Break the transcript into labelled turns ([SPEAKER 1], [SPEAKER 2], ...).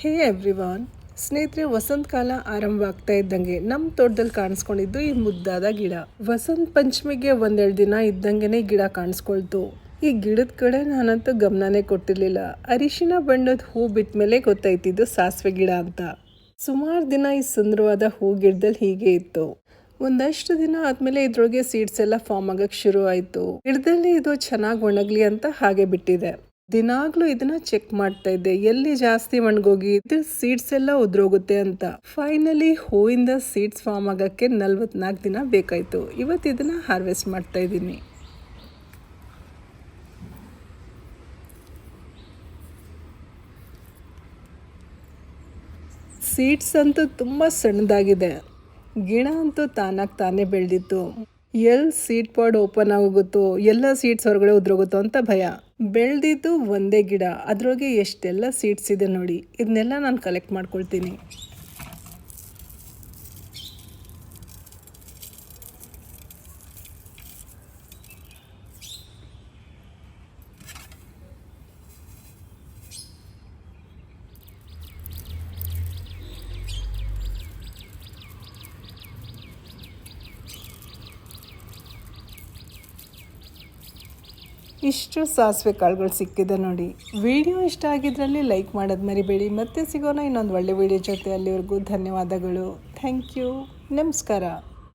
[SPEAKER 1] ಹೇ everyone, ಸ್ನೇಹಿತರೆ, ವಸಂತ ಕಾಲ ಆರಂಭವಾಗ್ತಾ ಇದ್ದಂಗೆ ನಮ್ಮ ತೋಟದಲ್ಲಿ ಕಾಣಿಸ್ಕೊಂಡಿದ್ದು ಈ ಮುದ್ದಾದ ಗಿಡ. ವಸಂತ ಪಂಚಮಿಗೆ ಒಂದೆರಡು ದಿನ ಇದ್ದಂಗೆನೆ ಗಿಡ ಕಾಣಿಸ್ಕೊಳ್ತು. ಈ ಗಿಡದ ಕಡೆ ನಾನಂತೂ ಗಮನನೇ ಕೊಟ್ಟಿರ್ಲಿಲ್ಲ. ಅರಿಶಿನ ಬಣ್ಣದ ಹೂ ಬಿಟ್ಟ ಮೇಲೆ ಗೊತ್ತಾಯ್ತಿದ್ದು ಸಾಸಿವೆ ಗಿಡ ಅಂತ. ಸುಮಾರು ದಿನ ಈ ಸುಂದರವಾದ ಹೂ ಗಿಡದಲ್ಲಿ ಹೀಗೆ ಇತ್ತು. ಒಂದಷ್ಟು ದಿನ ಆದ್ಮೇಲೆ ಇದ್ರೊಳಗೆ ಸೀಡ್ಸ್ ಎಲ್ಲ ಫಾರ್ಮ್ ಆಗಕ್ಕೆ ಶುರು ಆಯ್ತು. ಗಿಡದಲ್ಲಿ ಇದು ಚೆನ್ನಾಗಿ ಒಣಗ್ಲಿ ಅಂತ ಹಾಗೆ ಬಿಟ್ಟಿದೆ. ದಿನಾಗ್ಲೂ ಇದನ್ನ ಚೆಕ್ ಮಾಡ್ತಾ ಇದ್ದೆ, ಎಲ್ಲಿ ಜಾಸ್ತಿ ಒಣಗೋಗಿ ಇದ್ರ ಸೀಡ್ಸ್ ಎಲ್ಲ ಉದ್ರೋಗುತ್ತೆ ಅಂತ. ಫೈನಲಿ ಹೂವಿಂದ ಸೀಡ್ಸ್ ಫಾರ್ಮ್ ಆಗಕ್ಕೆ 44 ದಿನ ಬೇಕಾಯ್ತು. ಇವತ್ತು ಇದನ್ನ ಹಾರ್ವೆಸ್ಟ್ ಮಾಡ್ತಾ ಇದ್ದೀನಿ. ಸೀಡ್ಸ್ ಅಂತೂ ತುಂಬ ಸಣ್ಣದಾಗಿದೆ. ಗಿಡ ಅಂತೂ ತಾನೇ ಬೆಳೆದಿತ್ತು. ಎಲ್ಲಿ ಸೀಡ್ ಪಾಡ್ ಓಪನ್ ಆಗೋಗುತ್ತೋ, ಎಲ್ಲ ಸೀಡ್ಸ್ ಹೊರಗಡೆ ಉದ್ರೋಗುತ್ತೋ ಅಂತ ಭಯ. ಬೆಳೆದಿದ್ದು ಒಂದೇ ಗಿಡ, ಅದ್ರೊಳಗೆ ಎಷ್ಟೆಲ್ಲ ಸೀಡ್ಸ್ ಇದೆ ನೋಡಿ. ಇದನ್ನೆಲ್ಲ ನಾನು ಕಲೆಕ್ಟ್ ಮಾಡ್ಕೊಳ್ತೀನಿ. ಇಷ್ಟು ಸಾಸಿವೆ ಕಾಳುಗಳು ಸಿಕ್ಕಿದೆ ನೋಡಿ. ವಿಡಿಯೋ ಇಷ್ಟ ಆಗಿದ್ರಲ್ಲಿ ಲೈಕ್ ಮಾಡೋದು ಮರಿಬೇಡಿ. ಮತ್ತೆ ಸಿಗೋಣ ಇನ್ನೊಂದು ಒಳ್ಳೆ ವಿಡಿಯೋ ಜೊತೆ. ಅಲ್ಲಿವರೆಗೂ ಧನ್ಯವಾದಗಳು. Thank you. ನಮಸ್ಕಾರ.